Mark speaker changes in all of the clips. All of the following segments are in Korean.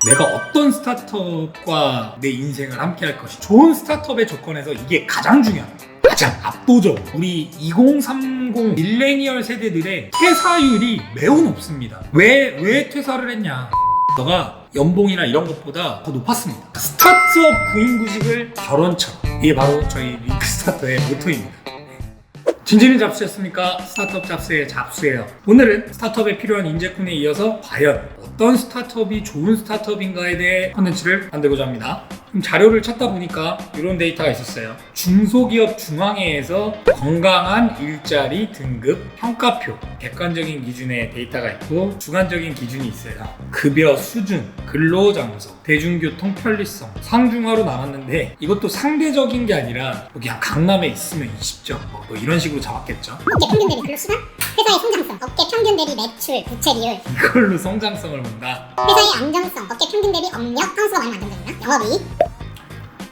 Speaker 1: 내가 어떤 스타트업과 내 인생을 함께 할 것이 좋은 스타트업의 조건에서 이게 가장 중요합니다. 가장 압도적으로 우리 2030 밀레니얼 세대들의 퇴사율이 매우 높습니다. 왜 퇴사를 했냐? 너가 연봉이나 이런 것보다 더 높았습니다. 스타트업 구인구직을 결혼처럼, 이게 바로 저희 링크스타터의 모토입니다. 진진이 잡수셨습니까? 스타트업 잡스의 잡수예요. 오늘은 스타트업에 필요한 인재군에 이어서 과연 어떤 스타트업이 좋은 스타트업인가에 대해 컨텐츠를 만들고자 합니다. 그럼 자료를 찾다 보니까 이런 데이터가 있었어요. 중소기업 중앙회에서 건강한 일자리 등급 평가표, 객관적인 기준의 데이터가 있고 주관적인 기준이 있어요. 급여 수준, 근로장소, 대중교통 편리성, 상중하로 나눴는데 이것도 상대적인 게 아니라 그냥 강남에 있으면 20점 뭐 이런 식으로 잡았겠죠.
Speaker 2: 업계 평균 대비 근로수당, 회사의 성장성, 업계 평균 대비 매출, 부채비율,
Speaker 1: 이걸로 성장성을 본다.
Speaker 2: 회사의 안정성, 업계 평균 대비 업력, 건수가 많이 만들어졌나? 영업이익,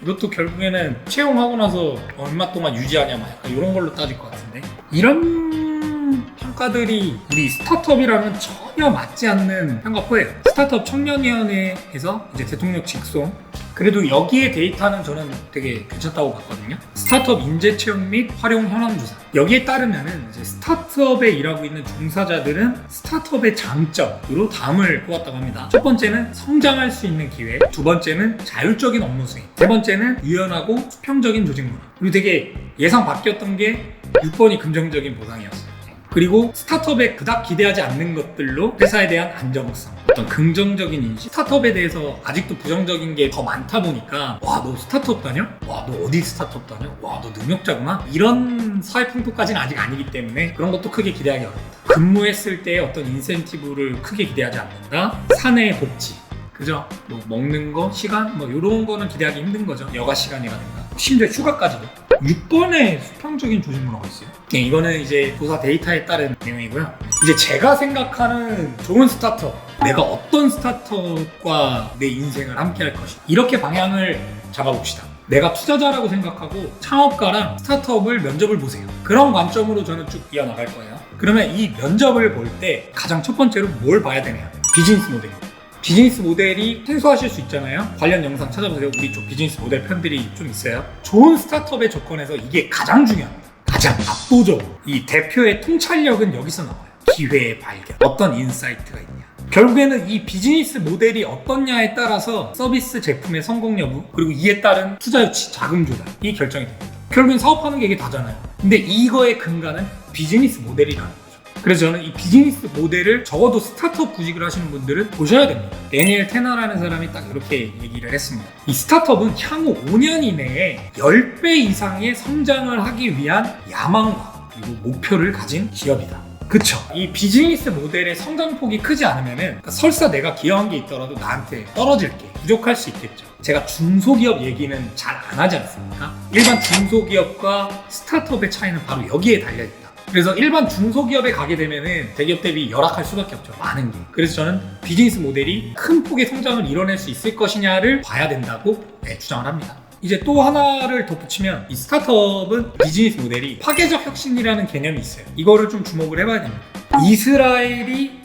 Speaker 1: 이것도 결국에는 채용하고 나서 얼마 동안 유지하냐 막 약간 이런 걸로 따질 것 같은데, 이런 평가들이 우리 스타트업이랑은 전혀 맞지 않는 평가표예요. 스타트업 청년위원회에서 이제 대통령 직송, 그래도 여기에 데이터는 저는 되게 괜찮다고 봤거든요. 스타트업 인재 채용 및 활용 현황 조사. 여기에 따르면은 이제 스타트업에 일하고 있는 종사자들은 스타트업의 장점으로 다음을 꼽았다고 합니다. 첫 번째는 성장할 수 있는 기회, 두 번째는 자율적인 업무 수행, 세 번째는 유연하고 수평적인 조직 문화. 그리고 되게 예상 바뀌었던 게 6번이 긍정적인 보상이었어요. 그리고 스타트업에 그닥 기대하지 않는 것들로 회사에 대한 안정성, 어떤 긍정적인 인식, 스타트업에 대해서 아직도 부정적인 게 더 많다 보니까 와, 너 스타트업 다녀? 와, 너 어디 스타트업 다녀? 와, 너 능력자구나? 이런 사회 풍토까지는 아직 아니기 때문에 그런 것도 크게 기대하기 어렵다. 근무했을 때 어떤 인센티브를 크게 기대하지 않는다. 사내 복지, 그죠? 뭐 먹는 거, 시간, 뭐 이런 거는 기대하기 힘든 거죠. 여가 시간이라든가 심지어 휴가까지도. 6번에 수평적인 조직 문화가 있어요. 이거는 이제 조사 데이터에 따른 내용이고요. 이제 제가 생각하는 좋은 스타트업, 내가 어떤 스타트업과 내 인생을 함께 할 것이, 이렇게 방향을 잡아봅시다. 내가 투자자라고 생각하고 창업가랑 스타트업을 면접을 보세요. 그런 관점으로 저는 쭉 이어나갈 거예요. 그러면 이 면접을 볼 때 가장 첫 번째로 뭘 봐야 되냐? 비즈니스 모델입니다. 비즈니스 모델이 생소하실 수 있잖아요. 관련 영상 찾아보세요. 우리 쪽 비즈니스 모델 편들이 좀 있어요. 좋은 스타트업의 조건에서 이게 가장 중요합니다. 가장 압도적으로. 이 대표의 통찰력은 여기서 나와요. 기회의 발견, 어떤 인사이트가 있냐. 결국에는 이 비즈니스 모델이 어떻냐에 따라서 서비스 제품의 성공 여부, 그리고 이에 따른 투자 유치, 자금 조달이 결정이 됩니다. 결국엔 사업하는 게 이게 다잖아요. 근데 이거의 근간은 비즈니스 모델이라는 거예요. 그래서 저는 이 비즈니스 모델을 적어도 스타트업 구직을 하시는 분들은 보셔야 됩니다. 데니엘 테너라는 사람이 딱 이렇게 얘기를 했습니다. 이 스타트업은 향후 5년 이내에 10배 이상의 성장을 하기 위한 야망과 그리고 목표를 가진 기업이다. 그쵸? 이 비즈니스 모델의 성장폭이 크지 않으면은, 그러니까 설사 내가 기여한 게 있더라도 나한테 떨어질 게 부족할 수 있겠죠. 제가 중소기업 얘기는 잘 안 하지 않습니까? 일반 중소기업과 스타트업의 차이는 바로 여기에 달려있다. 그래서 일반 중소기업에 가게 되면은 대기업 대비 열악할 수밖에 없죠. 많은 게. 그래서 저는 비즈니스 모델이 큰 폭의 성장을 이뤄낼 수 있을 것이냐를 봐야 된다고 주장을 합니다. 이제 또 하나를 덧붙이면 이 스타트업은 비즈니스 모델이 파괴적 혁신이라는 개념이 있어요. 이거를 좀 주목을 해봐야 됩니다. 이스라엘이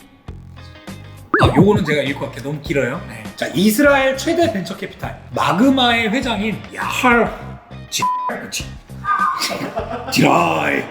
Speaker 1: 요거는 제가 읽고 갈게요. 너무 길어요. 네. 자, 이스라엘 최대 벤처 캐피탈 마그마의 회장인 야할 지라이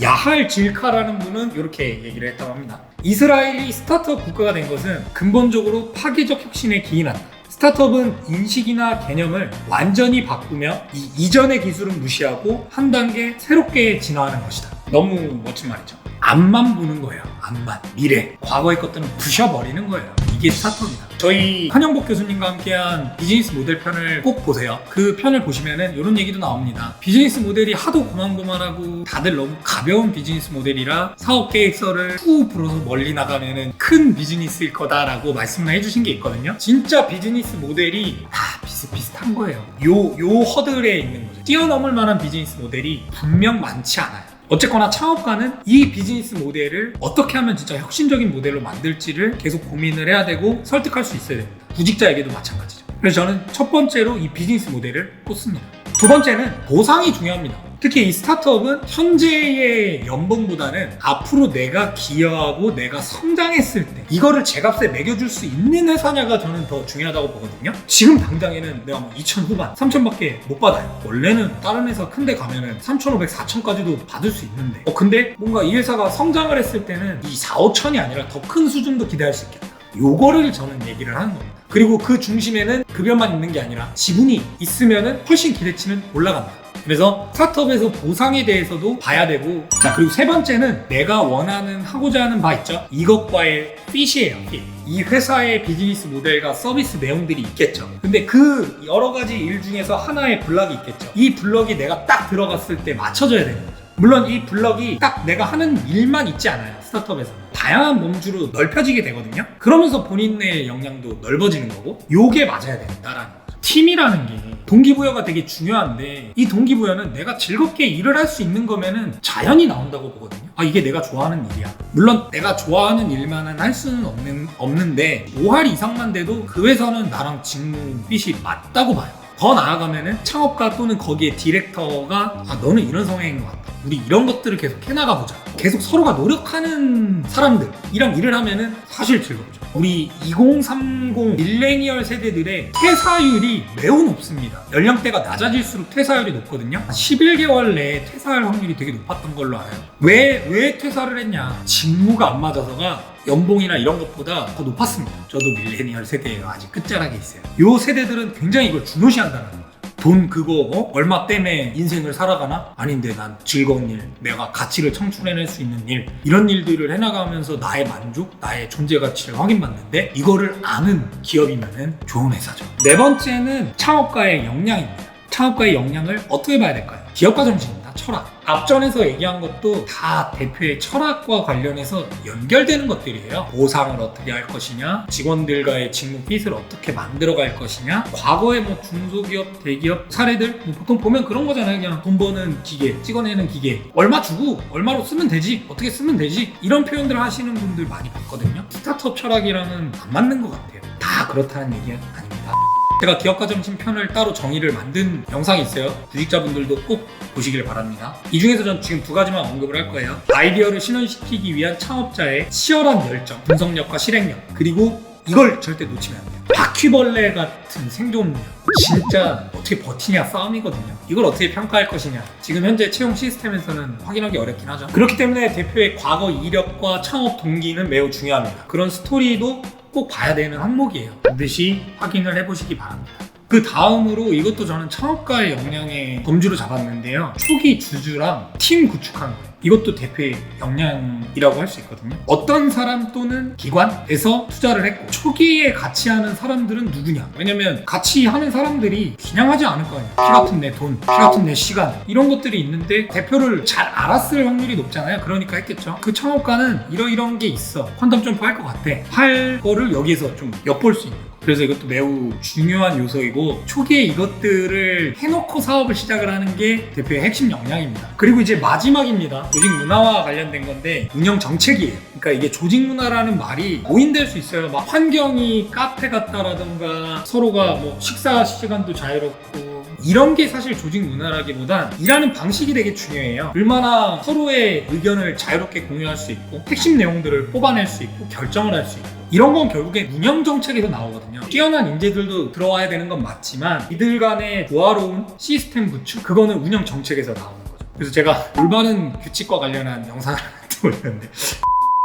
Speaker 1: 야할 질카라는 분은 이렇게 얘기를 했다고 합니다. 이스라엘이 스타트업 국가가 된 것은 근본적으로 파괴적 혁신에 기인한다. 스타트업은 인식이나 개념을 완전히 바꾸며 이 이전의 기술은 무시하고 한 단계 새롭게 진화하는 것이다. 너무 멋진 말이죠. 앞만 보는 거예요. 앞만. 미래. 과거의 것들은 부셔버리는 거예요. 이게 스타트업이다. 저희 한영복 교수님과 함께한 비즈니스 모델 편을 꼭 보세요. 그 편을 보시면은 이런 얘기도 나옵니다. 비즈니스 모델이 하도 고만고만하고 다들 너무 가벼운 비즈니스 모델이라 사업 계획서를 후 불어서 멀리 나가면은 큰 비즈니스일 거다라고 말씀을 해주신 게 있거든요. 진짜 비즈니스 모델이 다 비슷비슷한 거예요. 요 허들에 있는 거죠. 뛰어넘을 만한 비즈니스 모델이 분명 많지 않아요. 어쨌거나 창업가는 이 비즈니스 모델을 어떻게 하면 진짜 혁신적인 모델로 만들지를 계속 고민을 해야 되고 설득할 수 있어야 됩니다. 구직자에게도 마찬가지죠. 그래서 저는 첫 번째로 이 비즈니스 모델을 꼽습니다. 두 번째는 보상이 중요합니다. 특히 이 스타트업은 현재의 연봉보다는 앞으로 내가 기여하고 내가 성장했을 때 이거를 제값에 매겨줄 수 있는 회사냐가 저는 더 중요하다고 보거든요. 지금 당장에는 내가 뭐 2천 후반, 3천밖에 못 받아요. 원래는 다른 회사 큰데 가면은 3,500, 4천까지도 받을 수 있는데 근데 뭔가 이 회사가 성장을 했을 때는 이 4, 5천이 아니라 더 큰 수준도 기대할 수 있겠다. 요거를 저는 얘기를 하는 겁니다. 그리고 그 중심에는 급여만 있는 게 아니라 지분이 있으면은 훨씬 기대치는 올라간다. 그래서 스타트업에서 보상에 대해서도 봐야 되고, 자, 그리고 세 번째는 내가 원하는 하고자 하는 바 있죠? 이것과의 핏이에요. 이 회사의 비즈니스 모델과 서비스 내용들이 있겠죠. 근데 그 여러 가지 일 중에서 하나의 블럭이 있겠죠. 이 블럭이 내가 딱 들어갔을 때 맞춰져야 되는 거죠. 물론 이 블럭이 딱 내가 하는 일만 있지 않아요. 스타트업에서는 다양한 범주로 넓혀지게 되거든요. 그러면서 본인의 역량도 넓어지는 거고, 요게 맞아야 된다라는 거죠. 팀이라는 게 동기부여가 되게 중요한데, 이 동기부여는 내가 즐겁게 일을 할 수 있는 거면은 자연히 나온다고 보거든요. 아, 이게 내가 좋아하는 일이야. 물론 내가 좋아하는 일만은 할 수는 없는데 5할 이상만 돼도 그 회사는 나랑 직무 핏이 맞다고 봐요. 더 나아가면은 창업가 또는 거기에 디렉터가 너는 이런 성향인 것 같다. 우리 이런 것들을 계속 해나가보자. 계속 서로가 노력하는 사람들이랑 일을 하면은 사실 즐겁죠. 우리 2030 밀레니얼 세대들의 퇴사율이 매우 높습니다. 연령대가 낮아질수록 퇴사율이 높거든요. 11개월 내에 퇴사할 확률이 되게 높았던 걸로 알아요. 왜 퇴사를 했냐? 직무가 안 맞아서가 연봉이나 이런 것보다 더 높았습니다. 저도 밀레니얼 세대예요. 아직 끝자락에 있어요. 요 세대들은 굉장히 이걸 중요시한다는 거죠. 돈 그거 얼마 때문에 인생을 살아가나? 아닌데 난 즐거운 일, 내가 가치를 창출해낼 수 있는 일, 이런 일들을 해나가면서 나의 만족, 나의 존재 가치를 확인받는데 이거를 아는 기업이면은 좋은 회사죠. 네 번째는 창업가의 역량입니다. 창업가의 역량을 어떻게 봐야 될까요? 기업가 정신입니다. 철학. 앞전에서 얘기한 것도 다 대표의 철학과 관련해서 연결되는 것들이에요. 보상을 어떻게 할 것이냐, 직원들과의 직무 핏을 어떻게 만들어갈 것이냐, 과거의 뭐 중소기업, 대기업 사례들 뭐 보통 보면 그런 거잖아요. 그냥 돈 버는 기계, 찍어내는 기계, 얼마 주고 얼마로 쓰면 되지, 어떻게 쓰면 되지, 이런 표현들을 하시는 분들 많이 봤거든요. 스타트업 철학이랑은 안 맞는 것 같아요. 다 그렇다는 얘기는 아닙니다. 제가 기업가 정신 편을 따로 정의를 만든 영상이 있어요. 구직자분들도 꼭 보시길 바랍니다. 이 중에서 전 지금 두 가지만 언급을 할 거예요. 아이디어를 실현시키기 위한 창업자의 치열한 열정, 분석력과 실행력, 그리고 이걸 절대 놓치면 안 돼요. 바퀴벌레 같은 생존력. 진짜 어떻게 버티냐 싸움이거든요. 이걸 어떻게 평가할 것이냐, 지금 현재 채용 시스템에서는 확인하기 어렵긴 하죠. 그렇기 때문에 대표의 과거 이력과 창업 동기는 매우 중요합니다. 그런 스토리도 꼭 봐야 되는 항목이에요. 반드시 확인을 해보시기 바랍니다. 그 다음으로 이것도 저는 창업가의 역량의 범주로 잡았는데요. 초기 주주랑 팀 구축하는 거예요. 이것도 대표의 역량이라고 할 수 있거든요. 어떤 사람 또는 기관에서 투자를 했고 초기에 같이 하는 사람들은 누구냐? 왜냐면 같이 하는 사람들이 그냥 하지 않을 거 아니에요. 피 같은 내 돈, 피 같은 내 시간, 이런 것들이 있는데 대표를 잘 알았을 확률이 높잖아요. 그러니까 했겠죠. 그 창업가는 이런 게 있어, 퀀텀 점프 할 것 같아, 할 거를 여기서 좀 엿볼 수 있는 거예요. 그래서 이것도 매우 중요한 요소이고, 초기에 이것들을 해놓고 사업을 시작을 하는 게 대표의 핵심 역량입니다. 그리고 이제 마지막입니다. 조직 문화와 관련된 건데 운영 정책이에요. 그러니까 이게 조직 문화라는 말이 오인될 수 있어요. 막 환경이 카페 같다라든가 서로가 뭐 식사 시간도 자유롭고, 이런 게 사실 조직 문화라기보단 일하는 방식이 되게 중요해요. 얼마나 서로의 의견을 자유롭게 공유할 수 있고 핵심 내용들을 뽑아낼 수 있고 결정을 할 수 있고, 이런 건 결국에 운영 정책에서 나오거든요. 뛰어난 인재들도 들어와야 되는 건 맞지만 이들 간의 조화로운 시스템 구축, 그거는 운영 정책에서 나오는 거죠. 그래서 제가 올바른 규칙과 관련한 영상을 올렸는데,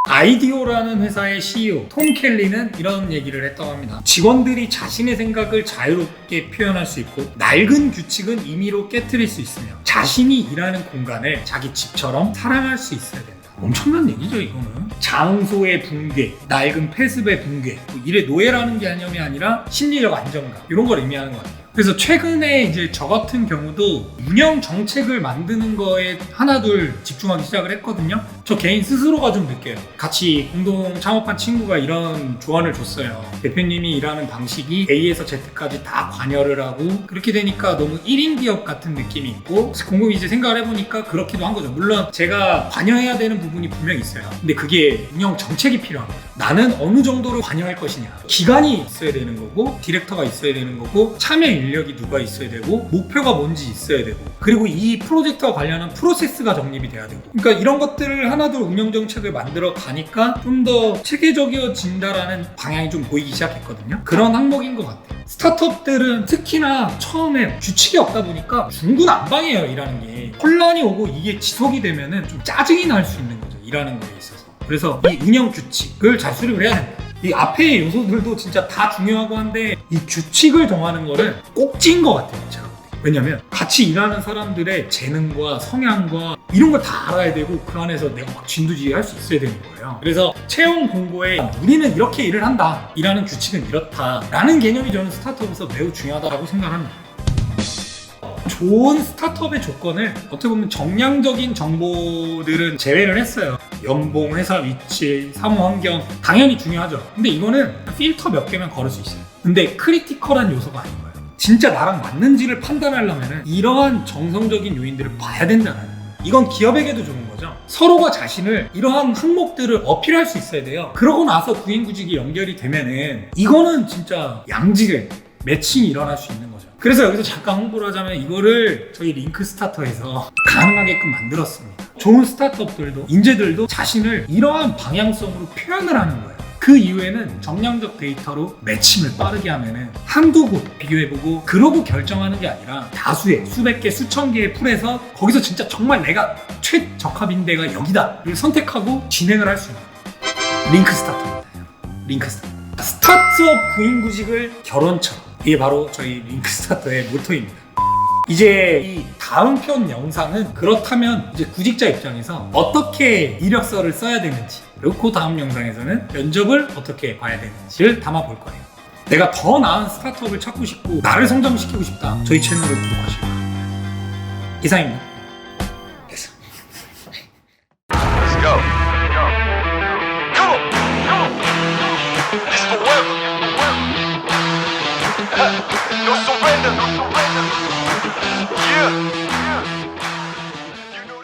Speaker 1: 아이디오라는 회사의 CEO 톰 켈리는 이런 얘기를 했다고 합니다. 직원들이 자신의 생각을 자유롭게 표현할 수 있고 낡은 규칙은 임의로 깨트릴 수 있으며 자신이 일하는 공간을 자기 집처럼 사랑할 수 있어야 된다. 엄청난 얘기죠, 이거는. 장소의 붕괴, 낡은 폐습의 붕괴, 뭐 일의 노예라는 개념이 아니라 심리적 안정감, 이런 걸 의미하는 것 같아요. 그래서 최근에 이제 저 같은 경우도 운영 정책을 만드는 거에 하나둘 집중하기 시작을 했거든요. 저 개인 스스로가 좀 느껴요. 같이 공동 창업한 친구가 이런 조언을 줬어요. 대표님이 일하는 방식이 A에서 Z까지 다 관여를 하고, 그렇게 되니까 너무 1인 기업 같은 느낌이 있고, 곰곰이 이제 생각을 해보니까 그렇기도 한 거죠. 물론 제가 관여해야 되는 부분이 분명히 있어요. 근데 그게 운영 정책이 필요한 거죠. 나는 어느 정도로 관여할 것이냐. 기간이 있어야 되는 거고, 디렉터가 있어야 되는 거고, 참여 인력이 누가 있어야 되고, 목표가 뭔지 있어야 되고, 그리고 이 프로젝트와 관련한 프로세스가 정립이 돼야 되고. 그러니까 이런 것들을 하나둘 운영 정책을 만들어 가니까 좀 더 체계적이어진다라는 방향이 좀 보이기 시작했거든요. 그런 항목인 것 같아요. 스타트업들은 특히나 처음에 규칙이 없다 보니까 중구난방이에요, 일하는 게. 혼란이 오고 이게 지속이 되면은 좀 짜증이 날 수 있는 거죠, 일하는 거에 있어서. 그래서 이 운영 규칙을 잘 수립을 해야 된다. 이 앞에 요소들도 진짜 다 중요하고 한데 이 규칙을 정하는 거는 꼭지인 것 같아요, 제가 볼 때. 왜냐면 같이 일하는 사람들의 재능과 성향과 이런 걸 다 알아야 되고 그 안에서 내가 막 진두지휘할 수 있어야 되는 거예요. 그래서 채용 공고에 우리는 이렇게 일을 한다, 일하는 규칙은 이렇다 라는 개념이 저는 스타트업에서 매우 중요하다고 생각합니다. 좋은 스타트업의 조건을 어떻게 보면 정량적인 정보들은 제외를 했어요. 연봉, 회사 위치, 사무 환경 당연히 중요하죠. 근데 이거는 필터 몇 개만 걸을 수 있어요. 근데 크리티컬한 요소가 아닌 거예요. 진짜 나랑 맞는지를 판단하려면 이러한 정성적인 요인들을 봐야 된다는 거예요. 이건 기업에게도 좋은 거죠. 서로가 자신을 이러한 항목들을 어필할 수 있어야 돼요. 그러고 나서 구인구직이 연결이 되면은 이거는 진짜 양질의 매칭이 일어날 수 있는 거죠. 그래서 여기서 잠깐 홍보를 하자면 이거를 저희 링크 스타터에서 가능하게끔 만들었습니다. 좋은 스타트업들도 인재들도 자신을 이러한 방향성으로 표현을 하는 거예요. 그 이후에는 정량적 데이터로 매칭을 빠르게 하면은 한두 곳 비교해보고 그러고 결정하는 게 아니라 다수의 수백 개, 수천 개의 풀에서 거기서 진짜 정말 내가 최적합인 데가 여기다를 선택하고 진행을 할 수 있는 링크 스타터입니다. 링크 스타터. 스타트업 구인구직을 결혼처럼. 이게 바로 저희 링크 스타터의 모토입니다. 이제 이 다음 편 영상은 그렇다면 이제 구직자 입장에서 어떻게 이력서를 써야 되는지, 그리고 그 다음 영상에서는 면접을 어떻게 봐야 되는지를 담아볼 거예요. 내가 더 나은 스타트업을 찾고 싶고 나를 성장시키고 싶다, 저희 채널을 구독하시고. 이상입니다. 됐어.
Speaker 3: Let's go. Come on. Come on. This is forever. No surrender. No surrender. Yeah.